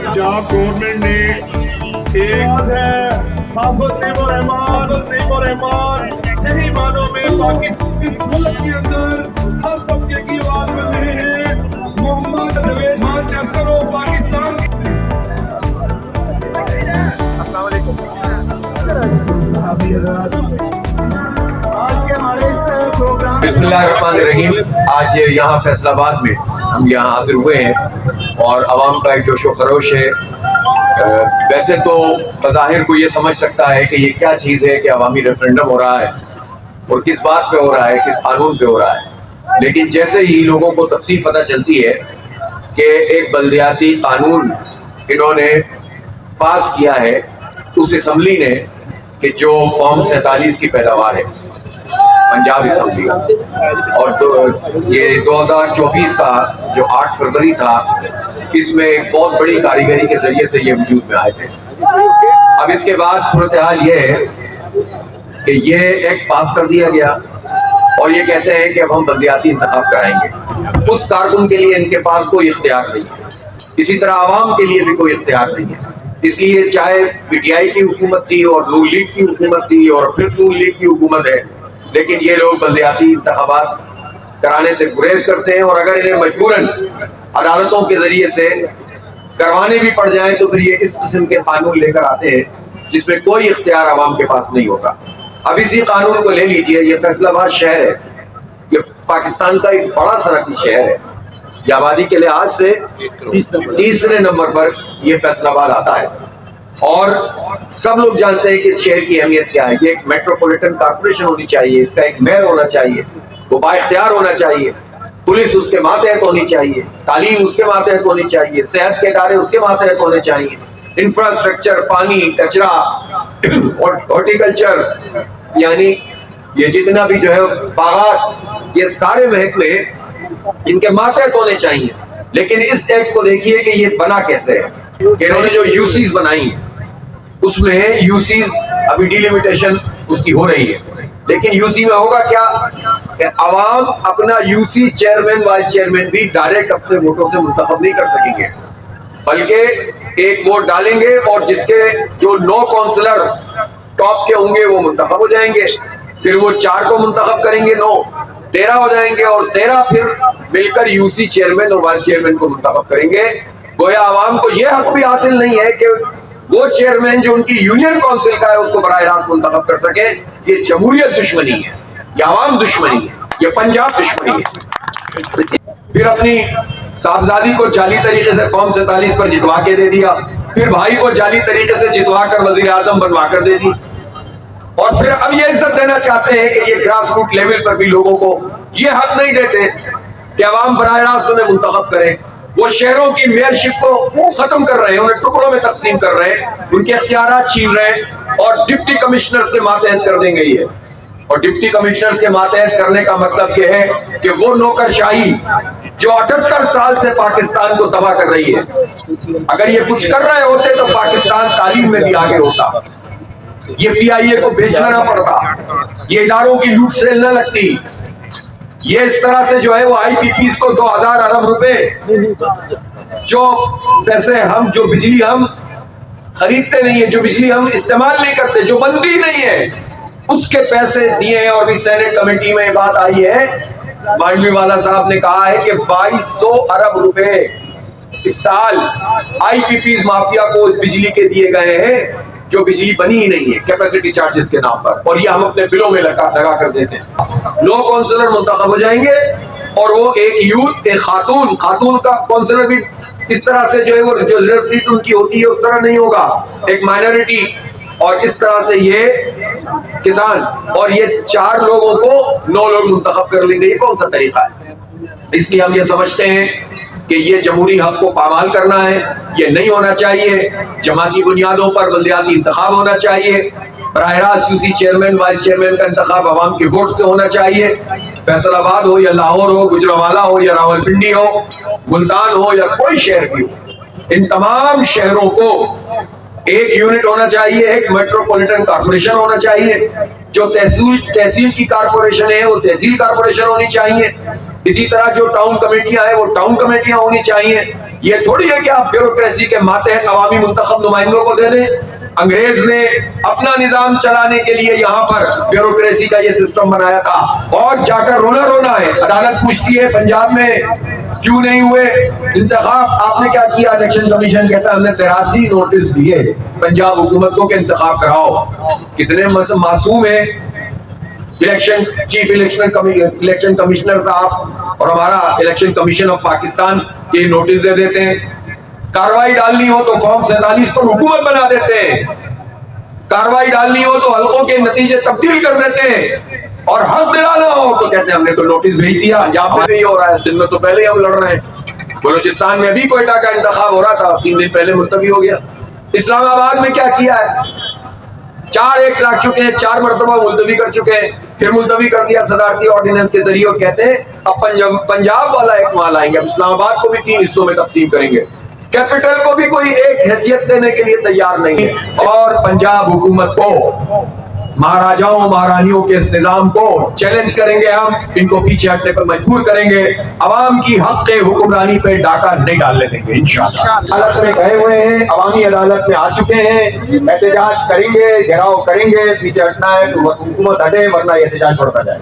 Punjab government ने एक रहमान सही मानों में पाकिस्तान इस मुल्क के अंदर हर तबके की आवाज बन रहे हैं। मोहम्मद जवेद खान जस्करो पाकिस्तान। अस्सलाम वालेकुम। आज के हमारे इस प्रोग्राम बिस्मिल्लाहिर्रहमानिर्रहीम। आज यहाँ फैसलाबाद में हम यहाँ हाजिर हुए हैं और आवाम का एक जोशो खरोश है। वैसे तो बज़ाहिर को ये समझ सकता है कि ये क्या चीज़ है कि अवामी रेफरेंडम हो रहा है और किस बात पे हो रहा है, किस कानून पे हो रहा है, लेकिन जैसे ही लोगों को तफसील पता चलती है कि एक बल्दियाती कानून इन्होंने पास किया है उस असम्बली ने कि जो फॉर्म 47 की पैदावार है पंजाब असम्बली, और ये 2024 का जो 8 फरवरी था इसमें एक बहुत बड़ी कारीगरी के जरिए से ये वजूद में आए थे। अब इसके बाद सूरत हाल ये है कि ये एक्ट पास कर दिया गया और ये कहते हैं कि अब हम बल्दियाती इंतखाब कराएंगे। उस कारकुन के लिए इनके पास कोई इख्तियार नहीं है, इसी तरह आवाम के लिए भी कोई इख्तियार नहीं है। इसलिए चाहे PTI की हुकूमत थी और नून लीग की हुकूमत थी और फिर नून लीग की हुकूमत है, लेकिन ये लोग बल्दियाती इंतखाबात कराने से गुरेज करते हैं और अगर इन्हें मजबूरन अदालतों के जरिए से करवाने भी पड़ जाए तो फिर ये इस किस्म के कानून लेकर आते हैं जिसमें कोई इख्तियार आवाम के पास नहीं होता। अब इसी कानून को ले लीजिए, ये फैसलाबाद शहर है, ये पाकिस्तान का एक बड़ा सरहदी शहर है, ये आबादी के लिहाज से तीसरे नंबर पर ये फैसलाबाद आता है और सब लोग जानते हैं कि इस शहर की अहमियत क्या है। ये एक मेट्रोपॉलिटन कॉर्पोरेशन होनी चाहिए, इसका एक मेयर होना चाहिए, वो बाइख्तियार होना चाहिए, पुलिस उसके मातहत होनी चाहिए, तालीम उसके मातहत होनी चाहिए, सेहत के इदारे उसके मातहत होने चाहिए, इंफ्रास्ट्रक्चर, पानी, कचरा, हॉर्टिकल्चर, यानी ये जितना भी जो है बागात, ये सारे महकमे इनके मातहत होने चाहिए। लेकिन इस एक्ट को देखिए कि ये बना कैसे है कि इन्होंने जो यूसीज बनाई है उसमें यूसीज अभी डिलिमिटेशन उसकी हो रही है, लेकिन यूसी में होगा क्या कि अवाम अपना यूसी चेयरमैन वाइस चेयरमैन भी डायरेक्ट अपने वोटों से मुंतखब नहीं कर सकेंगे, बल्कि एक वोट डालेंगे और जिसके जो 9 काउंसलर टॉप के होंगे वो मुंतखब हो जाएंगे, फिर वो 4 को मुंतखब करेंगे, 9 13 हो जाएंगे और 13 फिर मिलकर यूसी चेयरमैन और वाइस चेयरमैन को मुंतखब करेंगे। गोया आवाम को यह हक भी हासिल नहीं है कि वो चेयरमैन जो उनकी यूनियन काउंसिल का है उसको बराह रास्त मुंतखब कर सके। ये जमहूरियत दुश्मनी है, ये आवाम दुश्मनी है, ये पंजाब दुश्मनी है। फिर अपनी साहबजादी को जाली तरीके से फॉर्म 47 पर जितवा के दे दिया, फिर भाई को जाली तरीके से जितवा कर वजीर आजम बनवा कर दे दी, और फिर अब ये इज्जत देना चाहते हैं कि ये ग्रास रूट लेवल पर भी लोगों को ये हक नहीं देते कि अवाम बराह रास्त उन्हें मुंतखब करें। वो शहरों की मेयरशिप को खत्म कर रहे हैं, उन्हें टुकड़ों में तकसीम कर रहे हैं, उनके इख्तियारात छीन रहे हैं और डिप्टी कमिश्नर्स के मातहत कर देंगे ये। और डिप्टी कमिश्नर्स के मातहत करने का मतलब ये है कि वो नौकरशाही जो 78 साल से पाकिस्तान को तबाह कर रही है, अगर ये कुछ कर रहे होते तो पाकिस्तान तालीम में भी आगे होता, ये PIA को बेचना ना पड़ता, ये इदारों की लूट सेल न लगती, ये इस तरह से जो है वो IPPs को 2000 अरब रुपए जो पैसे हम जो बिजली हम खरीदते नहीं है, जो बिजली हम इस्तेमाल नहीं करते, जो बनती नहीं है, उसके पैसे दिए हैं। और भी सेनेट कमेटी में बात आई है, मांडवी वाला साहब ने कहा है कि 2200 अरब रुपए इस साल IPPs माफिया को उस बिजली के दिए गए हैं जो बिजली बनी ही नहीं है कैपेसिटी चार्जेस के नाम पर, और ये हम अपने बिलों में लगा कर देते हैं। 9 काउंसलर मुंतखब हो जाएंगे और वो एक यूथ, एक खातून का काउंसलर भी इस तरह से जो है वो जो रिजर्व सीट उनकी होती है उस तरह नहीं होगा, एक माइनॉरिटी, और इस तरह से ये किसान, और ये 4 लोगों को 9 लोग मुंतखब कर लेंगे। ये कौन सा तरीका है? इसलिए हम ये समझते हैं कि ये जमहूरी हक को पामाल करना है, ये नहीं होना चाहिए। जमाती बुनियादों पर बल्दियाती इंतखाब होना चाहिए, बराह रास्त यूसी चेयरमैन वाइस चेयरमैन का इंतखाब अवाम के वोट से होना चाहिए। फैसलाबाद हो या लाहौर हो, गुजरांवाला हो या रावलपिंडी हो, मुल्तान हो या कोई शहर भी हो, इन तमाम शहरों को एक यूनिट होना चाहिए, एक मेट्रोपॉलिटन कॉर्पोरेशन होना चाहिए। जो तहसील की कॉर्पोरेशन है वो तहसील कॉर्पोरेशन होनी चाहिए, اسی طرح جو ٹاؤن کمیٹیاں ہیں وہ ٹاؤن کمیٹیاں ہونی چاہیے. یہ تھوڑی ہے کہ آپ بیوروکریسی کے ماتحت عوامی منتخب نمائندوں کو دے دیں. انگریز نے اپنا نظام چلانے کے لیے یہاں پر بیوروکریسی کا یہ سسٹم بنایا تھا, اور جا کر رونا ہے. عدالت پوچھتی ہے پنجاب میں کیوں نہیں ہوئے انتخاب, آپ نے کیا کیا؟ الیکشن کمیشن کہتا ہے ہم نے 83 نوٹس دیے پنجاب حکومت کو کہ انتخاب کراؤ. کتنے معصوم ہیں چیف الیکشن کمشنر صاحب اور ہمارا الیکشن کمیشن آف پاکستان یہ نوٹس دے دیتے ہیں. کاروائی ڈالنی ہو تو فارم 47 پر حکومت بنا دیتے ہیں, کاروائی ڈالنی ہو تو حلقوں کے نتیجے تبدیل کر دیتے ہیں, اور حق دلانا ہو تو کہتے ہیں ہم نے تو نوٹس بھیج دیا. یہاں پہ بھی ہو رہا ہے, سندھ میں تو پہلے ہی ہم لڑ رہے ہیں, بلوچستان میں ابھی کوئٹہ کا انتخاب ہو رہا تھا 3 دن پہلے ملتوی ہو گیا. اسلام آباد میں کیا کیا ہے؟ 4 لاکھ چکے ہیں, 4 مرتبہ ملتوی کر چکے ہیں, پھر ملتوی کر دیا صدارتی آرڈیننس کے ذریعے, اور کہتے ہیں اب پنجاب والا ایک وہاں لائیں گے, اب اسلام آباد کو بھی 3 حصوں میں تقسیم کریں گے. کیپٹل کو بھی کوئی ایک حیثیت دینے کے لیے تیار نہیں ہے, اور پنجاب حکومت کو مہاراجاؤں مہارانیوں کے اس نظام کو چیلنج کریں گے, ہم ان کو پیچھے ہٹنے پر مجبور کریں گے. عوام کی حق حکمرانی پہ ڈاکہ نہیں ڈالنے دیں گے انشاءاللہ. عدالت میں گئے ہوئے ہیں, عوامی عدالت میں آ چکے ہیں, احتجاج کریں گے, گھیراؤ کریں گے, پیچھے ہٹنا ہے تو حکومت ہٹے ورنہ احتجاج بڑھتا جائے.